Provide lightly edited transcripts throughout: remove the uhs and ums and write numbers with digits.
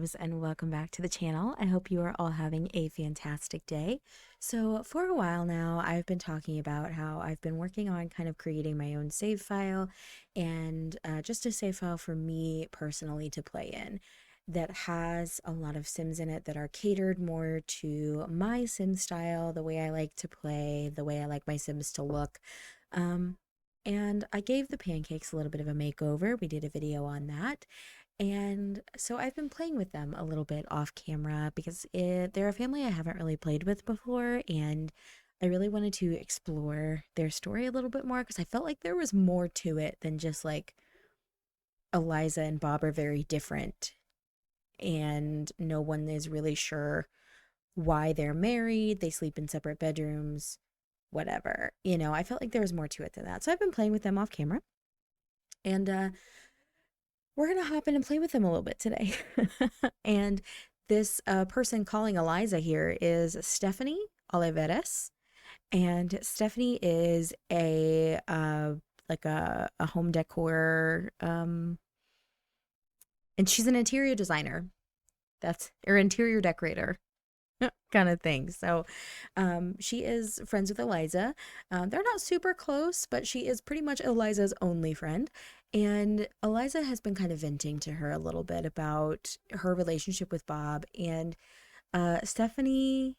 loves, and welcome back to the channel. I hope you are all having a fantastic day. So for a while now, I've been talking about how I've been working on kind of creating my own save file and just a save file for me personally to play in that has a lot of Sims in it that are catered more to my Sim style, the way I like to play, the way I like my Sims to look. Um, and I gave the pancakes a little bit of a makeover. We did a video on that. And so I've been playing with them a little bit off camera because they're a family I haven't really played with before. And I really wanted to explore their story a little bit more because I felt like there was more to it than just like Eliza and Bob are very different. And no one is really sure why they're married. They sleep in separate bedrooms, whatever. I felt like there was more to it than that. So I've been playing with them off camera. And we're going to hop in and play with them a little bit today. And this person calling Eliza here is Stephanie Oliveres. And Stephanie is a home decor and she's an interior designer. Or interior decorator. Kind of thing. So she is friends with Eliza. They're not super close, but she is pretty much Eliza's only friend. And Eliza has been kind of venting to her a little bit about her relationship with Bob. And Stephanie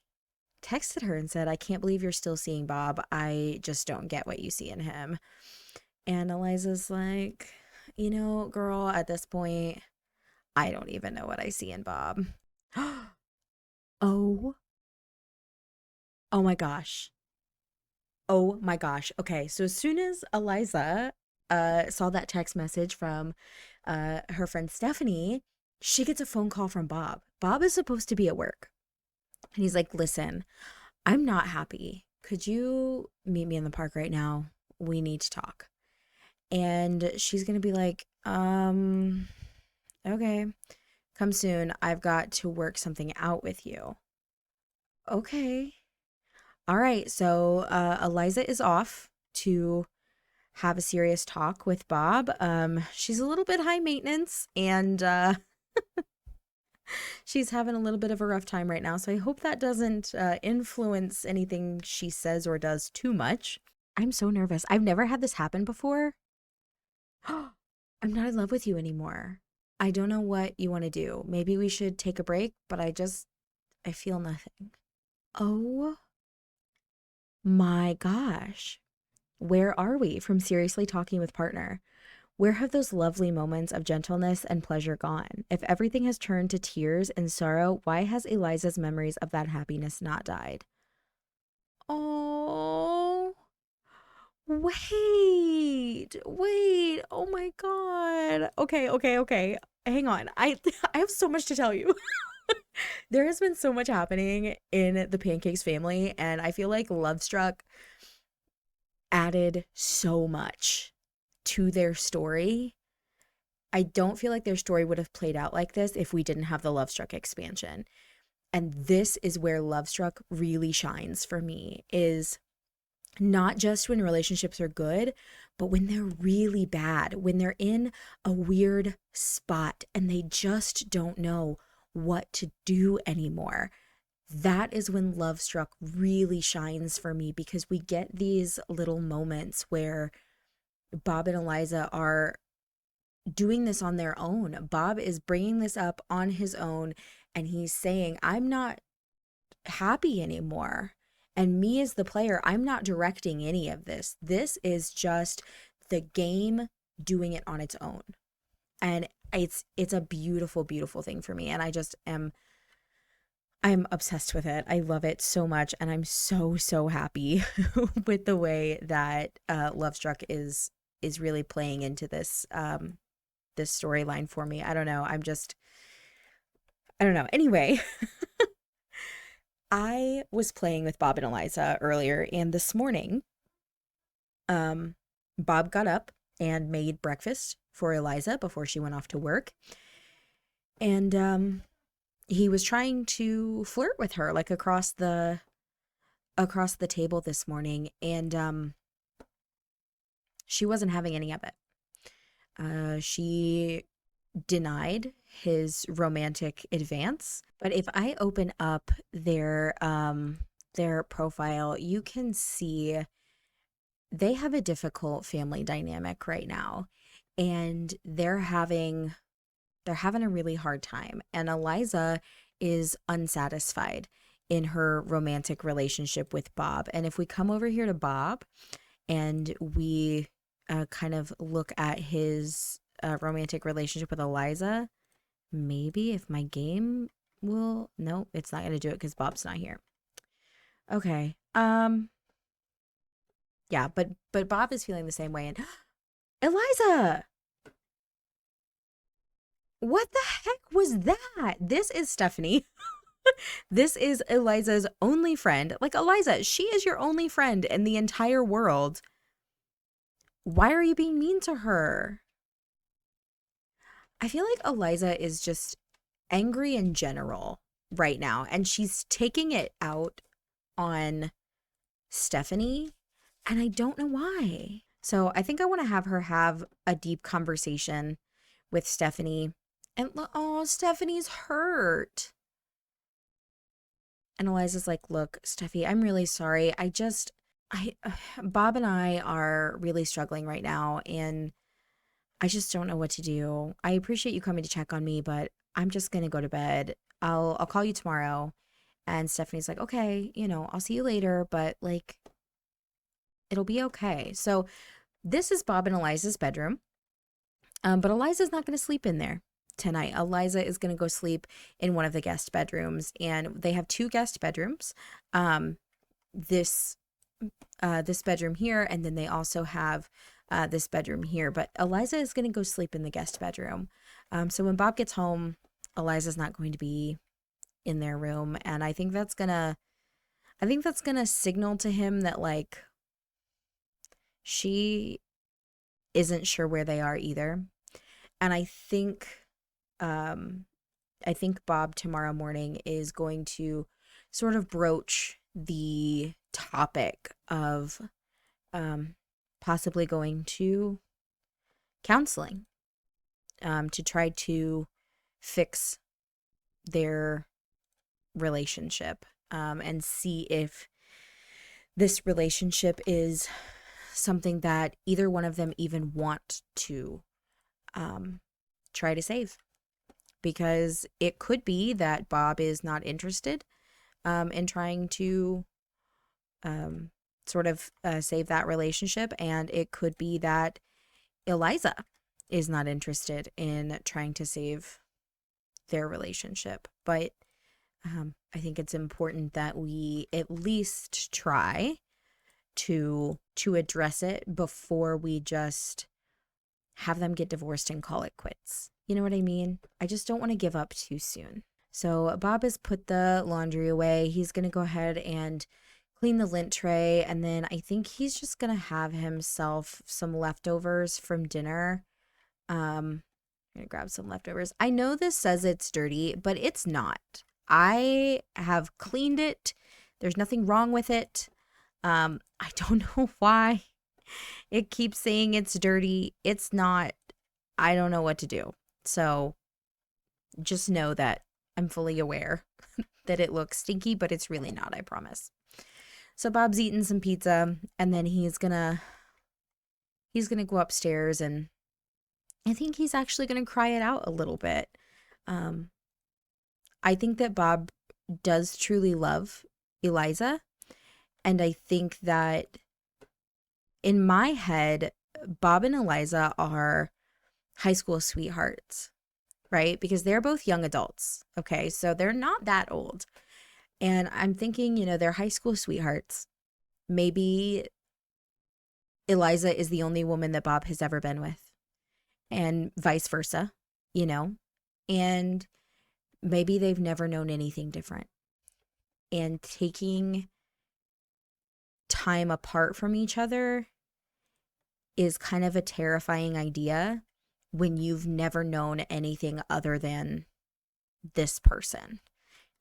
texted her and said, "I can't believe you're still seeing Bob. I just don't get what you see in him." And Eliza's like, girl, at this point, I don't even know what I see in Bob. Oh, oh my gosh. Oh my gosh. Okay, so as soon as Eliza saw that text message from her friend Stephanie, she gets a phone call from Bob. Bob is supposed to be at work. And he's like, "Listen, I'm not happy. Could you meet me in the park right now? We need to talk." And she's going to be like, okay, come soon. I've got to work something out with you." Okay. All right, so Eliza is off to have a serious talk with Bob. She's a little bit high maintenance and she's having a little bit of a rough time right now. So I hope that doesn't influence anything she says or does too much. I'm so nervous. I've never had this happen before. I'm not in love with you anymore. I don't know what you want to do. Maybe we should take a break, but I feel nothing. Oh my gosh. Where are we from seriously talking with partner? Where have those lovely moments of gentleness and pleasure gone? If everything has turned to tears and sorrow, why has Eliza's memories of that happiness not died? Oh, wait. Oh my God. Okay. Hang on. I have so much to tell you. There has been so much happening in the Pancakes family, and I feel like Love Struck added so much to their story. I don't feel like their story would have played out like this if we didn't have the Love Struck expansion. And this is where Love Struck really shines for me, is not just when relationships are good, but when they're really bad, when they're in a weird spot and they just don't know what to do anymore. That is when Love Struck really shines for me, because we get these little moments where Bob and Eliza are doing this on their own. Bob is bringing this up on his own and he's saying, "I'm not happy anymore." And me as the player, I'm not directing any of this. This is just the game doing it on its own. And it's a beautiful, beautiful thing for me. And I'm obsessed with it. I love it so much. And I'm so happy with the way that Love Struck is really playing into this this storyline for me. I don't know. I don't know. Anyway, I was playing with Bob and Eliza earlier, and this morning, Bob got up and made breakfast for Eliza before she went off to work. And he was trying to flirt with her, like across the table this morning, and she wasn't having any of it. She denied his romantic advance. But if I open up their profile, you can see they have a difficult family dynamic right now, and they're having a really hard time. And Eliza is unsatisfied in her romantic relationship with Bob. And if we come over here to Bob and we kind of look at his romantic relationship with Eliza, maybe if my game will, no, it's not going to do it because Bob's not here. Okay. Yeah, but Bob is feeling the same way. And Eliza, what the heck was that? This is Stephanie. This is Eliza's only friend. Like, Eliza, she is your only friend in the entire world. Why are you being mean to her? I feel like Eliza is just angry in general right now, and she's taking it out on Stephanie, and I don't know why. So I think I want to have her have a deep conversation with Stephanie. And oh, Stephanie's hurt. And Eliza's like, look, Steffi, I'm really sorry. I, Bob and I are really struggling right now, and I just don't know what to do. I appreciate you coming to check on me, but I'm just gonna go to bed. I'll call you tomorrow. And Stephanie's like, okay, I'll see you later, but like, it'll be okay. So this is Bob and Eliza's bedroom. But Eliza's not going to sleep in there tonight. Eliza is going to go sleep in one of the guest bedrooms, and they have two guest bedrooms. This this bedroom here, and then they also have this bedroom here. But Eliza is going to go sleep in the guest bedroom. So when Bob gets home, Eliza's not going to be in their room, and I think that's gonna signal to him that like she isn't sure where they are either. And I think Bob tomorrow morning is going to sort of broach the topic of possibly going to counseling to try to fix their relationship and see if this relationship is something that either one of them even want to try to save. Because it could be that Bob is not interested in trying to sort of save that relationship, and it could be that Eliza is not interested in trying to save their relationship. But I think it's important that we at least try to address it before we just have them get divorced and call it quits. You know what I mean? I just don't want to give up too soon. So Bob has put the laundry away. He's going to go ahead and clean the lint tray, and then I think he's just going to have himself some leftovers from dinner. I'm going to grab some leftovers. I know this says it's dirty, but it's not. I have cleaned it. There's nothing wrong with it. I don't know why it keeps saying it's dirty. It's not. I don't know what to do. So just know that I'm fully aware that it looks stinky, but it's really not, I promise. So Bob's eating some pizza, and then he's gonna go upstairs, and I think he's actually gonna cry it out a little bit. I think that Bob does truly love Eliza, and I think that in my head, Bob and Eliza are high school sweethearts, right? Because they're both young adults. Okay. So they're not that old. And I'm thinking, they're high school sweethearts. Maybe Eliza is the only woman that Bob has ever been with, and vice versa, and maybe they've never known anything different. And taking time apart from each other is kind of a terrifying idea when you've never known anything other than this person.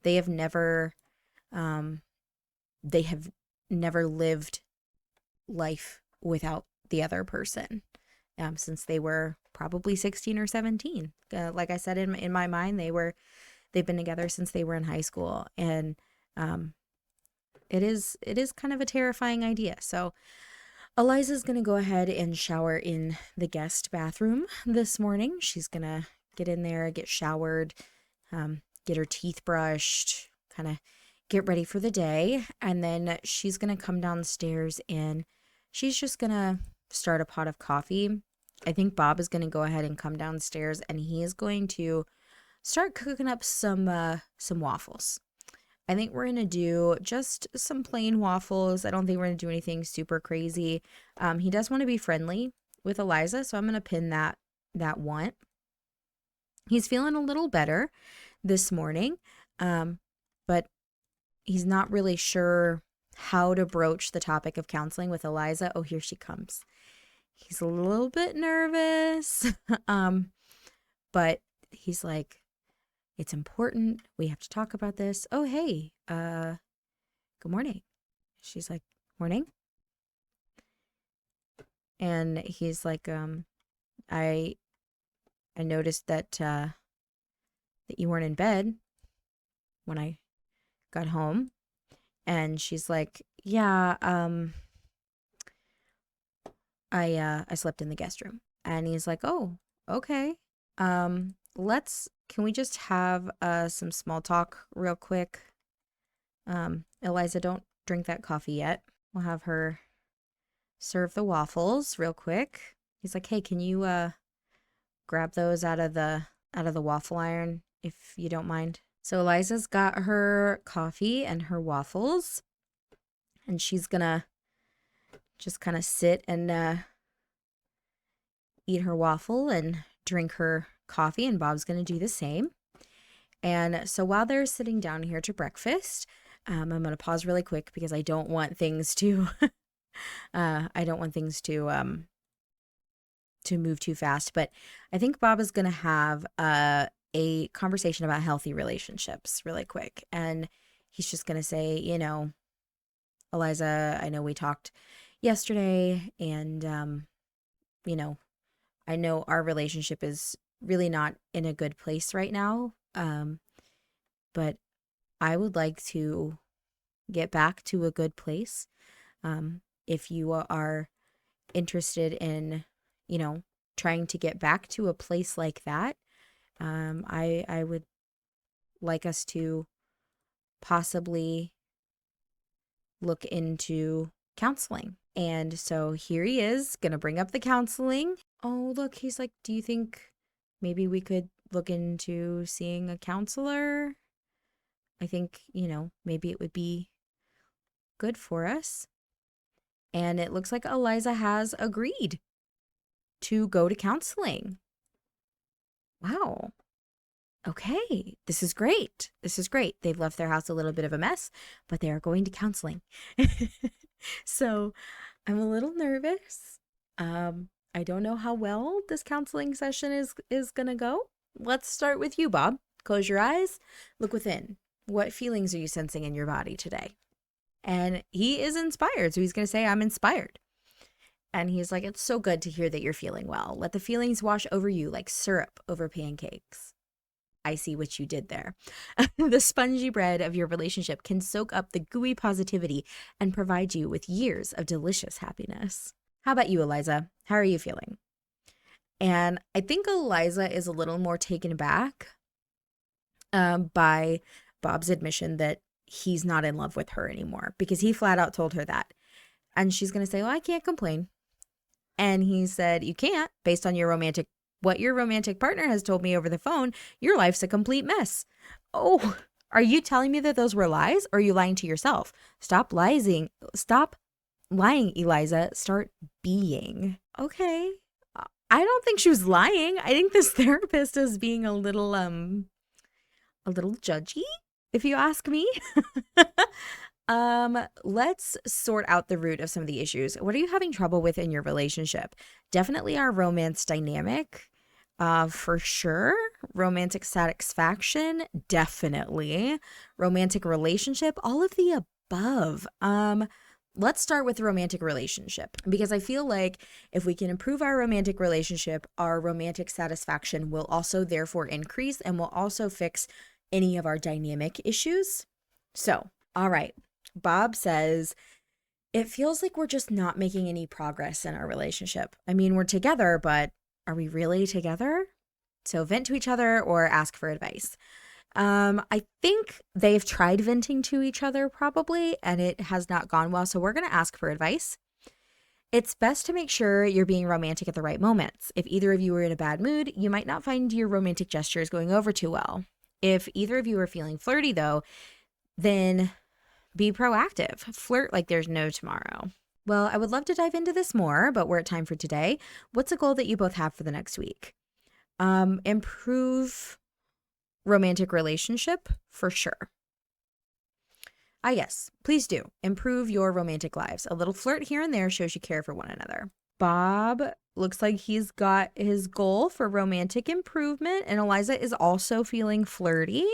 They have never lived life without the other person since they were probably 16 or 17. Like I said, in my mind, they've been together since they were in high school. And um, it is kind of a terrifying idea. So Eliza's going to go ahead and shower in the guest bathroom this morning. She's going to get in there, get showered, get her teeth brushed, kind of get ready for the day. And then she's going to come downstairs and she's just going to start a pot of coffee. I think Bob is going to go ahead and come downstairs and he is going to start cooking up some waffles. I think we're going to do just some plain waffles. I don't think we're going to do anything super crazy. He does want to be friendly with Eliza, so I'm going to pin that want. He's feeling a little better this morning, but he's not really sure how to broach the topic of counseling with Eliza. Oh, here she comes. He's a little bit nervous, but he's like, it's important. We have to talk about this. Oh, hey, good morning. She's like, morning. And he's like, I noticed that you weren't in bed when I got home. And she's like, yeah, I slept in the guest room. And he's like, oh, okay. Can we just have some small talk real quick? Eliza, don't drink that coffee yet. We'll have her serve the waffles real quick. He's like, hey, can you grab those out of the waffle iron if you don't mind? So Eliza's got her coffee and her waffles, and she's gonna just kind of sit and eat her waffle and drink her coffee, and Bob's going to do the same. And so while they're sitting down here to breakfast, I'm going to pause really quick because I don't want things to to move too fast. But I think Bob is going to have a conversation about healthy relationships really quick. And he's just going to say, Eliza, I know we talked yesterday and, I know our relationship is really not in a good place right now. But I would like to get back to a good place. If you are interested in, trying to get back to a place like that, I would like us to possibly look into counseling. And so here he is, gonna bring up the counseling. Oh, look, he's like, do you think maybe we could look into seeing a counselor? I think, maybe it would be good for us. And it looks like Eliza has agreed to go to counseling. Wow. Okay, this is great. This is great. They've left their house a little bit of a mess, but they are going to counseling. So I'm a little nervous. I don't know how well this counseling session is going to go. Let's start with you, Bob. Close your eyes. Look within. What feelings are you sensing in your body today? And he is inspired. So he's going to say, I'm inspired. And he's like, it's so good to hear that you're feeling well. Let the feelings wash over you like syrup over pancakes. I see what you did there. The spongy bread of your relationship can soak up the gooey positivity and provide you with years of delicious happiness. How about you, Eliza? How are you feeling? And I think Eliza is a little more taken aback by Bob's admission that he's not in love with her anymore, because he flat out told her that. And she's going to say, well, I can't complain. And he said, you can't, based on what your romantic partner has told me over the phone. Your life's a complete mess. Oh, are you telling me that those were lies, or are you lying to yourself? Stop lying. Stop lying, Eliza. Start being. Okay. I don't think she was lying. I think this therapist is being a little judgy, if you ask me. Let's sort out the root of some of the issues. What are you having trouble with in your relationship? Definitely our romance dynamic, for sure. Romantic satisfaction, definitely. Romantic relationship, all of the above. let's start with the romantic relationship, because I feel like if we can improve our romantic relationship, our romantic satisfaction will also therefore increase and will also fix any of our dynamic issues. So, all right. Bob says, it feels like we're just not making any progress in our relationship. I mean, we're together, but are we really together? So vent to each other or ask for advice. I think they've tried venting to each other probably, and it has not gone well. So we're going to ask for advice. It's best to make sure you're being romantic at the right moments. If either of you are in a bad mood, you might not find your romantic gestures going over too well. If either of you are feeling flirty, though, then be proactive. Flirt like there's no tomorrow. Well, I would love to dive into this more, but we're at time for today. What's a goal that you both have for the next week? Improve romantic relationship for sure. Yes, please do. Improve your romantic lives. A little flirt here and there shows you care for one another. Bob looks like he's got his goal for romantic improvement, and Eliza is also feeling flirty.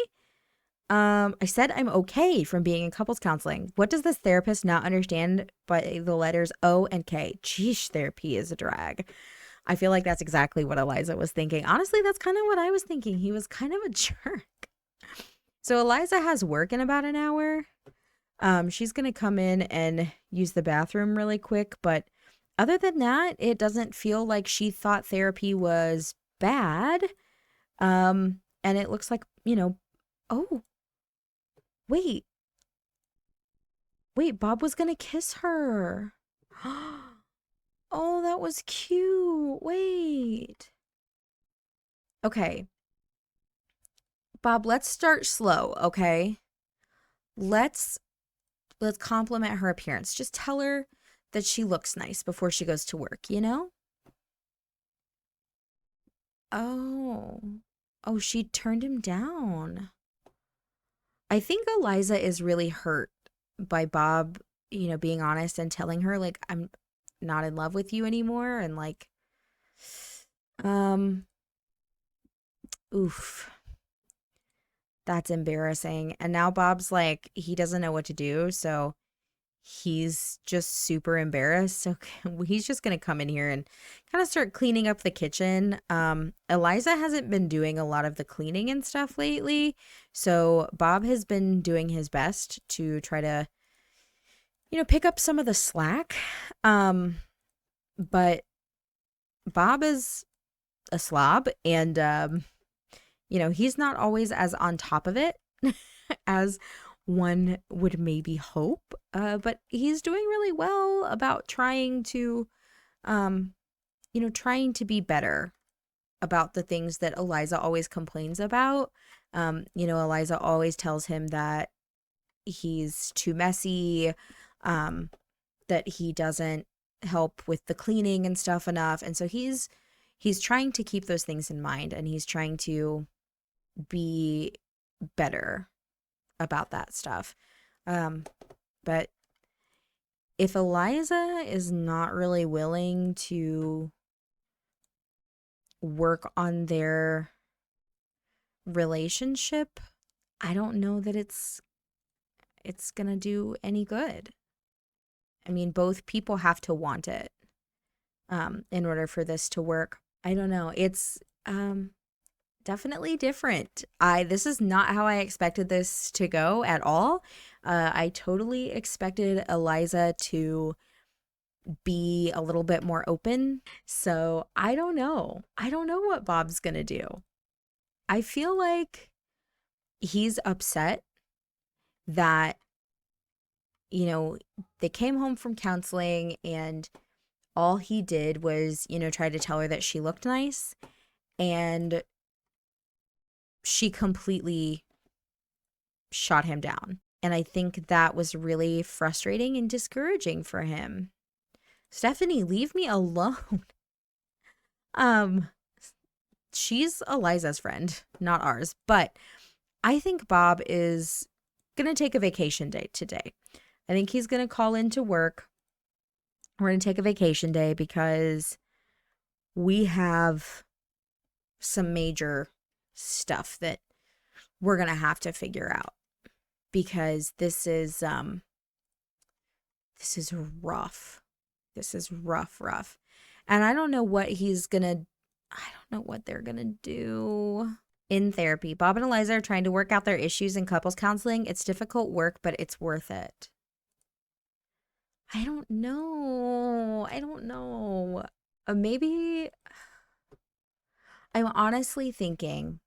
I said I'm okay from being in couples counseling. What does this therapist not understand by the letters O and K? Geesh, therapy is a drag. I feel like that's exactly what Eliza was thinking. Honestly, that's kind of what I was thinking. He was kind of a jerk. So Eliza has work in about an hour. She's going to come in and use the bathroom really quick. But other than that, it doesn't feel like she thought therapy was bad. And it looks like, oh, wait, Bob was going to kiss her. Oh, that was cute. Wait. Okay. Bob, let's start slow, okay? Let's compliment her appearance. Just tell her that she looks nice before she goes to work, you know? Oh. Oh, she turned him down. I think Eliza is really hurt by Bob, being honest and telling her like I'm not in love with you anymore, and like oof. That's embarrassing. And now Bob's like, he doesn't know what to do. So he's just super embarrassed. So he's just going to come in here and kind of start cleaning up the kitchen. Eliza hasn't been doing a lot of the cleaning and stuff lately. So Bob has been doing his best to try to, pick up some of the slack. But Bob is a slob, and he's not always as on top of it as one would maybe hope. But he's doing really well about trying to be better about the things that Eliza always complains about. Eliza always tells him that he's too messy, that he doesn't help with the cleaning and stuff enough. And so he's trying to keep those things in mind, and he's trying to be better about that stuff. But if Eliza is not really willing to work on their relationship, I don't know that it's gonna do any good. I mean, both people have to want it in order for this to work. I don't know. It's definitely different. This is not how I expected this to go at all. I totally expected Eliza to be a little bit more open. So I don't know. I don't know what Bob's gonna do. I feel like he's upset that, they came home from counseling and all he did was, try to tell her that she looked nice, and she completely shot him down. And I think that was really frustrating and discouraging for him. Stephanie, leave me alone. She's Eliza's friend, not ours. But I think Bob is going to take a vacation day today. I think he's going to call into work. We're going to take a vacation day because we have some major stuff that we're going to have to figure out, because this is This is rough. This is rough. And I don't know what I don't know what they're gonna do. In therapy, Bob and Eliza are trying to work out their issues in couples counseling. It's difficult work, but it's worth it. I don't know. Maybe I'm honestly thinking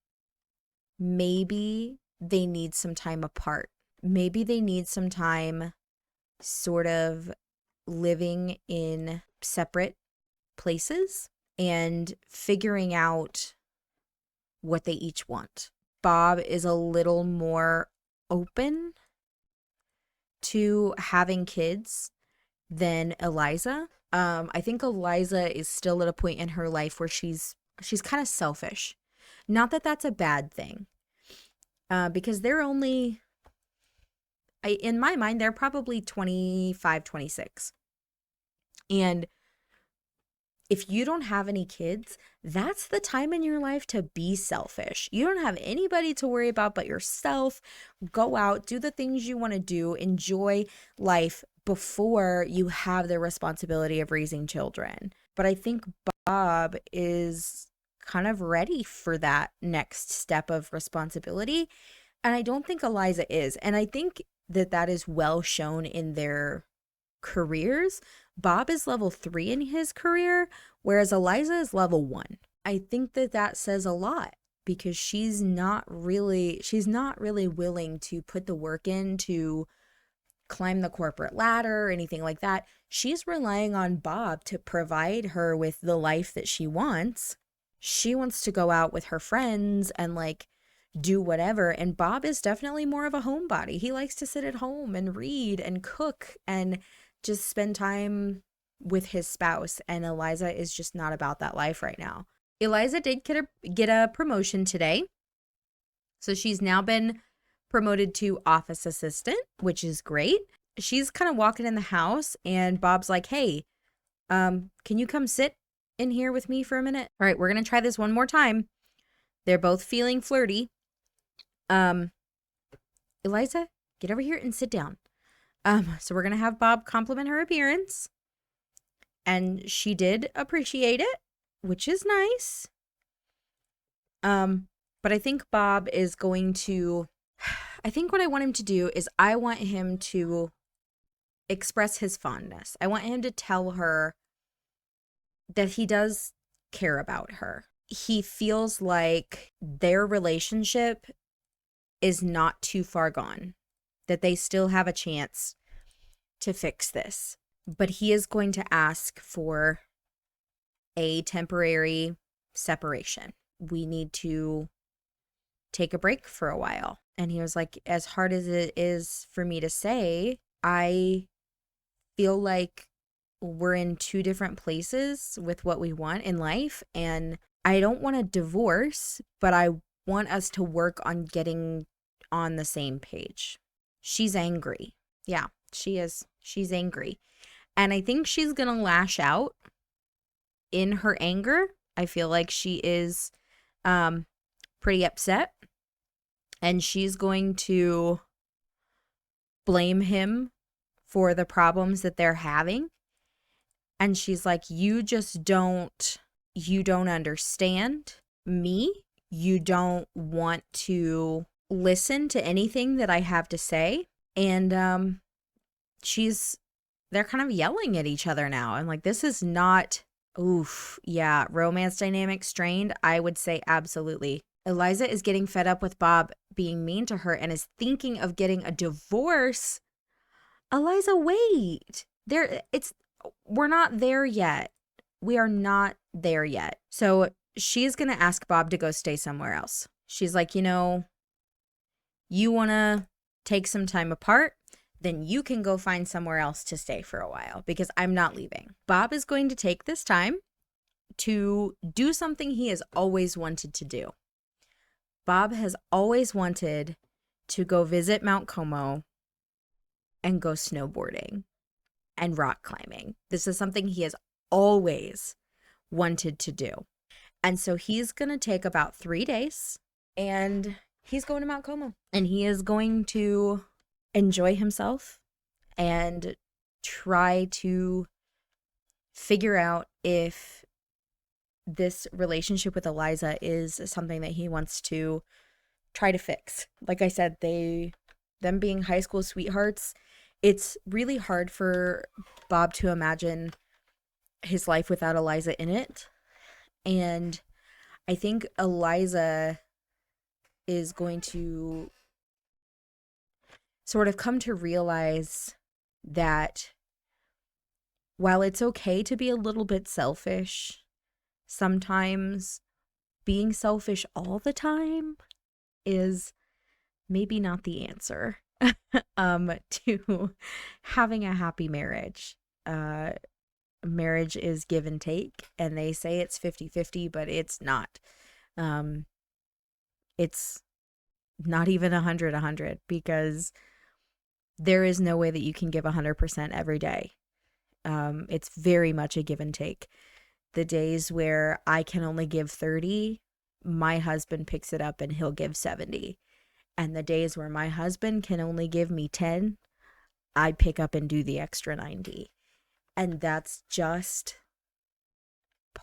maybe they need some time apart. Maybe they need some time sort of living in separate places and figuring out what they each want. Bob is a little more open to having kids than Eliza. I think Eliza is still at a point in her life where she's kind of selfish. Not that that's a bad thing, because they're only, in my mind, they're probably 25, 26. And if you don't have any kids, that's the time in your life to be selfish. You don't have anybody to worry about but yourself. Go out, do the things you want to do, enjoy life before you have the responsibility of raising children. But I think Bob is kind of ready for that next step of responsibility. And I don't think Eliza is. And I think that that is well shown in their careers. Bob is level 3 in his career, whereas Eliza is level 1. I think that that says a lot because she's not really willing to put the work in to climb the corporate ladder or anything like that. She's relying on Bob to provide her with the life that she wants. She wants to go out with her friends and like do whatever. And Bob is definitely more of a homebody. He likes to sit at home and read and cook and just spend time with his spouse. And Eliza is just not about that life right now. Eliza did get a promotion today. So she's now been promoted to office assistant, which is great. She's kind of walking in the house and Bob's like, hey, can you come sit in here with me for a minute? All right, we're going to try this one more time. They're both feeling flirty. Eliza, get over here and sit down. So we're going to have Bob compliment her appearance. And she did appreciate it, which is nice. But I think Bob is going to, I think what I want him to do is I want him to express his fondness. I want him to tell her that he does care about her. He feels like their relationship is not too far gone, that they still have a chance to fix this. But he is going to ask for a temporary separation. We need to take a break for a while. And he was like, as hard as it is for me to say, I feel like we're in two different places with what we want in life. And I don't want a divorce, but I want us to work on getting on the same page. She's angry. Yeah, she is. She's angry. And I think she's going to lash out in her anger. I feel like she is pretty upset. And she's going to blame him for the problems that they're having. And she's like, you don't understand me. You don't want to listen to anything that I have to say. And they're kind of yelling at each other now. And like, this is not, romance dynamic strained. I would say absolutely. Eliza is getting fed up with Bob being mean to her and is thinking of getting a divorce. Eliza, wait. We're not there yet. We are not there yet. So she's going to ask Bob to go stay somewhere else. She's like, you want to take some time apart? Then you can go find somewhere else to stay for a while because I'm not leaving. Bob is going to take this time to do something he has always wanted to do. Bob has always wanted to go visit Mount Como and go snowboarding and rock climbing. This is something he has always wanted to do. And so he's going to take about 3 days and he's going to Mount Como and he is going to enjoy himself and try to figure out if this relationship with Eliza is something that he wants to try to fix. Like I said, them being high school sweethearts, it's really hard for Bob to imagine his life without Eliza in it. And I think Eliza is going to sort of come to realize that while it's okay to be a little bit selfish, sometimes being selfish all the time is maybe not the answer to having a happy marriage. Marriage is give and take, and they say it's 50-50, but it's not. It's not even 100-100, because there is no way that you can give 100% every day. It's very much a give and take. The days where I can only give 30, my husband picks it up and he'll give 70. And the days where my husband can only give me 10, I pick up and do the extra 90. And that's just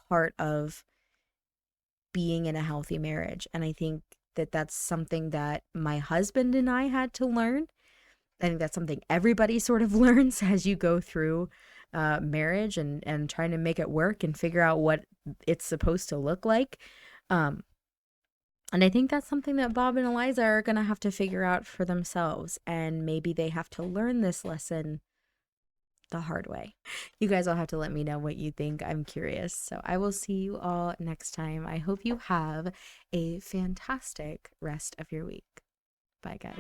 part of being in a healthy marriage. And I think that that's something that my husband and I had to learn. I think that's something everybody sort of learns as you go through marriage and trying to make it work and figure out what it's supposed to look like. And I think that's something that Bob and Eliza are going to have to figure out for themselves. And maybe they have to learn this lesson the hard way. You guys all have to let me know what you think. I'm curious. So I will see you all next time. I hope you have a fantastic rest of your week. Bye, guys.